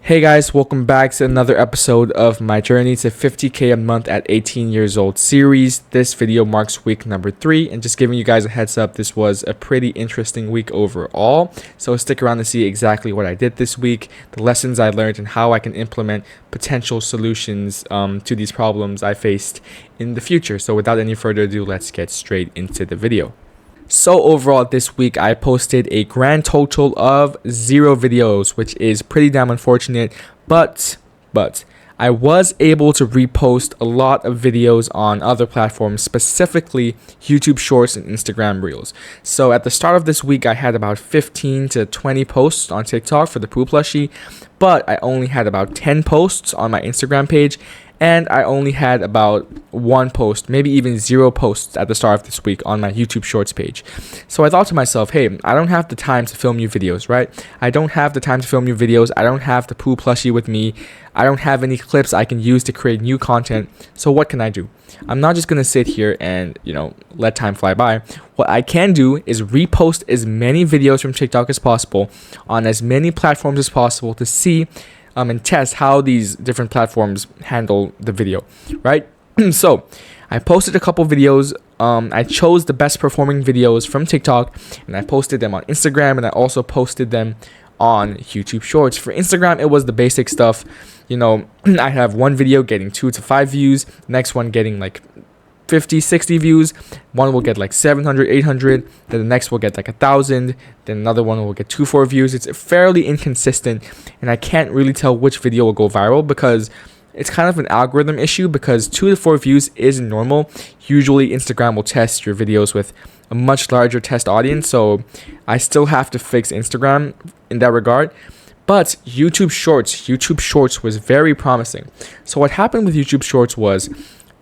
Hey guys, welcome back to another episode of my journey to 50k a month at 18 years old series. This video marks week number 3, and just giving you guys a heads up, this was a pretty interesting week overall. So stick around to see exactly what I did this week, the lessons I learned, and how I can implement potential solutions to these problems I faced in the future. So without any further ado, let's get straight into the video. So overall this week I posted a grand total of 0 videos, which is pretty damn unfortunate, but I was able to repost a lot of videos on other platforms, specifically YouTube Shorts and Instagram Reels. So at the start of this week I had about 15 to 20 posts on TikTok for the Poo plushie, but I only had about 10 posts on my Instagram page, and I only had about 1 post, maybe even 0 posts at the start of this week on my YouTube Shorts page. So I thought to myself, hey, I don't have the time to film you videos, right? I don't have the time to film you videos. I don't have the Poo plushie with me. I don't have any clips I can use to create new content. So what can I do? I'm not just going to sit here and, let time fly by. What I can do is repost as many videos from TikTok as possible on as many platforms as possible to see and test how these different platforms handle the video, right? So I posted a couple videos. I chose the best performing videos from TikTok, and I posted them on Instagram, and I also posted them on YouTube Shorts. For Instagram, it was the basic stuff. I have one video getting 2 to 5 views, next one getting like 50, 60 views, one will get like 700, 800, then the next will get like 1,000, then another one will get 2-4 views. It's fairly inconsistent, and I can't really tell which video will go viral because it's kind of an algorithm issue, because 2 to 4 views isn't normal. Usually Instagram will test your videos with a much larger test audience, so I still have to fix Instagram in that regard. But YouTube Shorts was very promising. So what happened with YouTube Shorts was,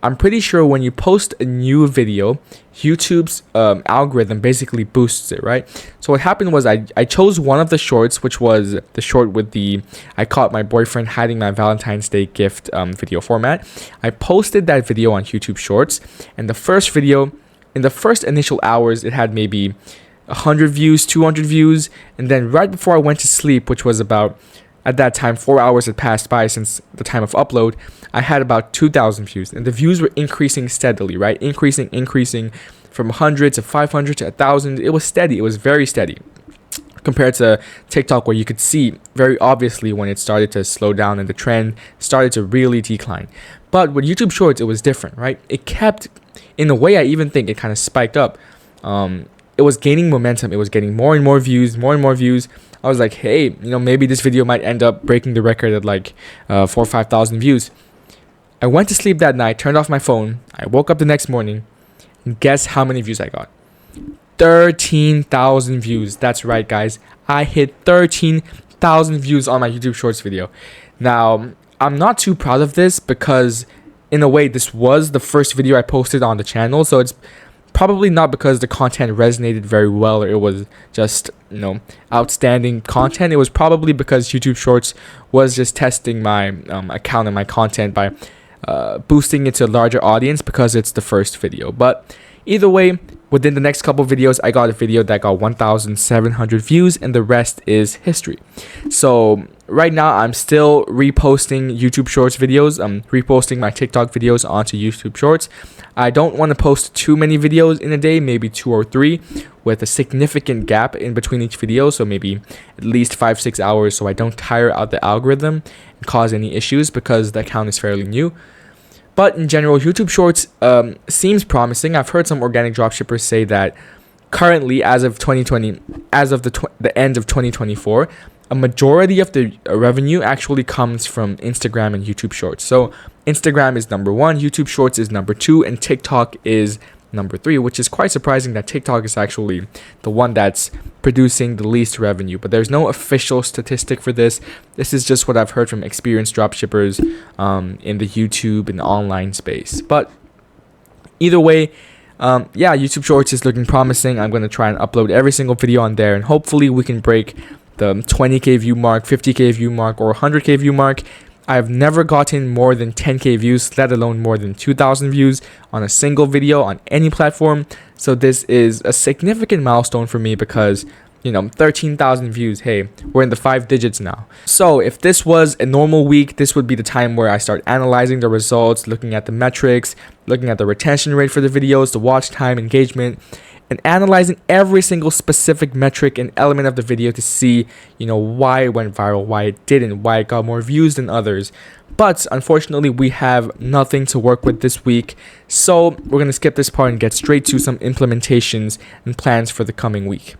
I'm pretty sure when you post a new video, YouTube's algorithm basically boosts it, right? So what happened was I chose one of the shorts, which was the short with the I caught my boyfriend hiding my Valentine's Day gift video format. I posted that video on YouTube Shorts, and the first video, in the first initial hours, it had maybe 100 views, 200 views, and then right before I went to sleep, which was about, at that time, 4 hours had passed by since the time of upload, I had about 2,000 views, and the views were increasing steadily, right? Increasing from 100 to 500 to 1,000. It was steady. It was very steady compared to TikTok, where you could see very obviously when it started to slow down and the trend started to really decline. But with YouTube Shorts, it was different, right? It kept, in a way, I even think it kind of spiked up. It was gaining momentum. It was getting more and more views, I was like, hey, maybe this video might end up breaking the record at like 4,000 or 5,000 views. I went to sleep that night, turned off my phone. I woke up the next morning, and guess how many views I got? 13,000 views. That's right, guys. I hit 13,000 views on my YouTube Shorts video. Now, I'm not too proud of this because, in a way, this was the first video I posted on the channel. So it's probably not because the content resonated very well or it was just, outstanding content. It was probably because YouTube Shorts was just testing my account and my content by boosting it to a larger audience because it's the first video. But either way, within the next couple videos, I got a video that got 1,700 views, and the rest is history. So right now, I'm still reposting YouTube Shorts videos. I'm reposting my TikTok videos onto YouTube Shorts. I don't want to post too many videos in a day, maybe 2 or 3, with a significant gap in between each video. So maybe at least 5-6 hours, so I don't tire out the algorithm and cause any issues because the account is fairly new. But in general, YouTube Shorts seems promising. I've heard some organic dropshippers say that currently, as of the end of 2024, a majority of the revenue actually comes from Instagram and YouTube Shorts. So Instagram is number 1, YouTube Shorts is number 2, and TikTok is number 3, which is quite surprising that TikTok is actually the one that's producing the least revenue. But there's no official statistic for this. This is just what I've heard from experienced dropshippers in the YouTube and online space. But either way, YouTube Shorts is looking promising. I'm going to try and upload every single video on there, and hopefully we can break the 20k view mark, 50k view mark, or 100k view mark. I've never gotten more than 10k views, let alone more than 2,000 views on a single video on any platform. So this is a significant milestone for me because 13,000 views. Hey, we're in the 5 digits now. So if this was a normal week, this would be the time where I start analyzing the results, looking at the metrics, looking at the retention rate for the videos, the watch time, engagement, and analyzing every single specific metric and element of the video to see, why it went viral, why it didn't, why it got more views than others. But unfortunately, we have nothing to work with this week. So we're going to skip this part and get straight to some implementations and plans for the coming week.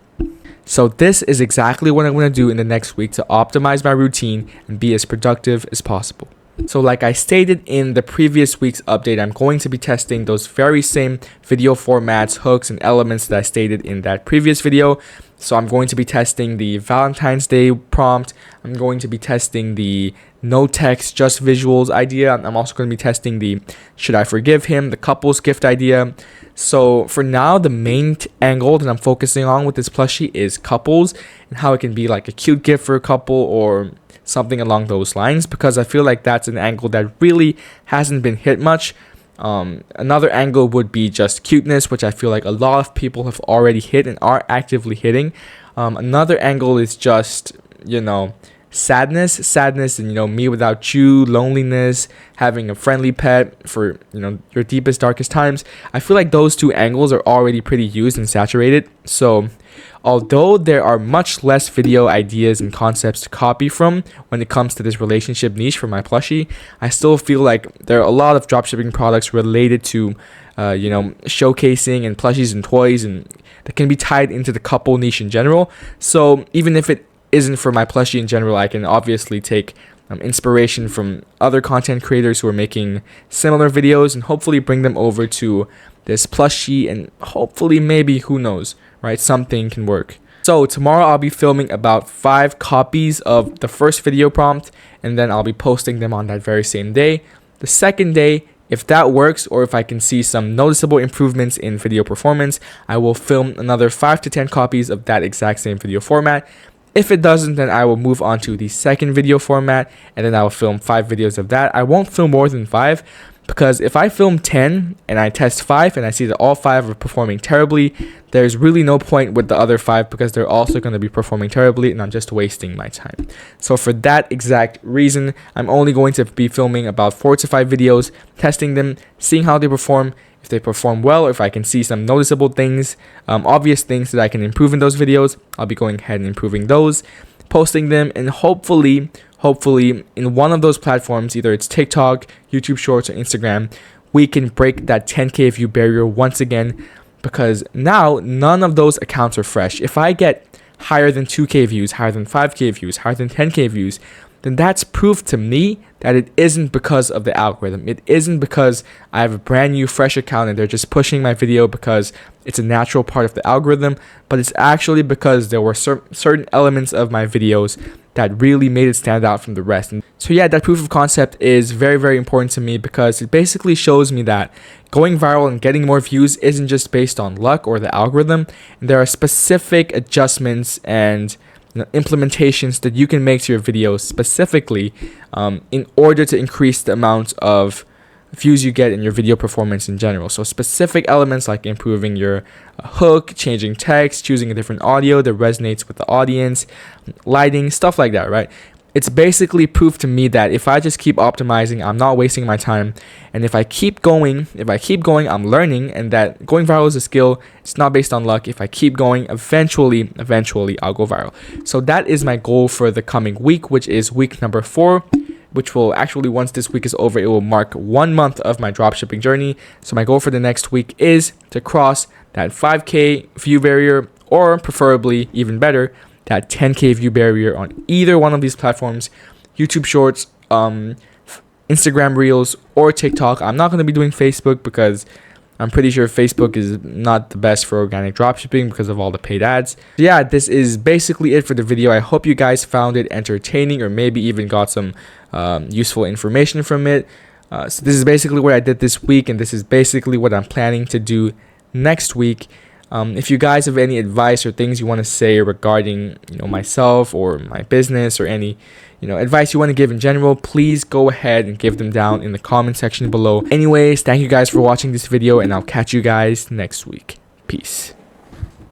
So this is exactly what I'm going to do in the next week to optimize my routine and be as productive as possible. So like I stated in the previous week's update, I'm going to be testing those very same video formats, hooks, and elements that I stated in that previous video. So I'm going to be testing the Valentine's Day prompt. I'm going to be testing the no text, just visuals idea. I'm also going to be testing the should I forgive him, the couples gift idea. So for now, the main angle that I'm focusing on with this plushie is couples and how it can be like a cute gift for a couple or something along those lines, because I feel like that's an angle that really hasn't been hit much. Another angle would be just cuteness, which I feel like a lot of people have already hit and are actively hitting. Another angle is just, sadness and, me without you, loneliness, having a friendly pet for, your deepest, darkest times. I feel like those two angles are already pretty used and saturated. So although there are much less video ideas and concepts to copy from when it comes to this relationship niche for my plushie, I still feel like there are a lot of dropshipping products related to, showcasing and plushies and toys and that can be tied into the couple niche in general. So even if it isn't for my plushie in general, I can obviously take inspiration from other content creators who are making similar videos and hopefully bring them over to this plushie, and hopefully, maybe, who knows, right? Something can work. So tomorrow I'll be filming about 5 copies of the first video prompt, and then I'll be posting them on that very same day. The second day, if that works, or if I can see some noticeable improvements in video performance, I will film another 5 to 10 copies of that exact same video format. If it doesn't, then I will move on to the second video format, and then I will film 5 videos of that. I won't film more than 5, because if I film 10 and I test 5 and I see that all 5 are performing terribly, there's really no point with the other 5 because they're also going to be performing terribly and I'm just wasting my time. So for that exact reason, I'm only going to be filming about 4 to 5 videos, testing them, seeing how they perform. If they perform well, or if I can see some noticeable things, obvious things that I can improve in those videos, I'll be going ahead and improving those, posting them, and hopefully in one of those platforms, either it's TikTok, YouTube Shorts, or Instagram, we can break that 10K view barrier once again, because now none of those accounts are fresh. If I get higher than 2K views, higher than 5K views, higher than 10K views, then that's proof to me that it isn't because of the algorithm. It isn't because I have a brand new fresh account and they're just pushing my video because it's a natural part of the algorithm, but it's actually because there were certain elements of my videos that really made it stand out from the rest. And so yeah, that proof of concept is very, very important to me, because it basically shows me that going viral and getting more views isn't just based on luck or the algorithm. And there are specific adjustments and implementations that you can make to your videos specifically in order to increase the amount of views you get in your video performance in general. So specific elements like improving your hook, changing text, choosing a different audio that resonates with the audience, lighting, stuff like that, right? It's basically proof to me that if I just keep optimizing, I'm not wasting my time. And if I keep going, I'm learning, and that going viral is a skill. It's not based on luck. If I keep going, eventually, I'll go viral. So that is my goal for the coming week, which is week number 4, which will actually, once this week is over, it will mark 1 month of my dropshipping journey. So my goal for the next week is to cross that 5K view barrier, or preferably, even better, that 10K view barrier on either one of these platforms, YouTube Shorts, Instagram Reels, or TikTok. I'm not going to be doing Facebook because I'm pretty sure Facebook is not the best for organic dropshipping because of all the paid ads. Yeah, this is basically it for the video. I hope you guys found it entertaining, or maybe even got some useful information from it. So this is basically what I did this week, and this is basically what I'm planning to do next week. If you guys have any advice or things you want to say regarding, myself or my business, or any, advice you want to give in general, please go ahead and give them down in the comment section below. Anyways, thank you guys for watching this video, and I'll catch you guys next week. Peace.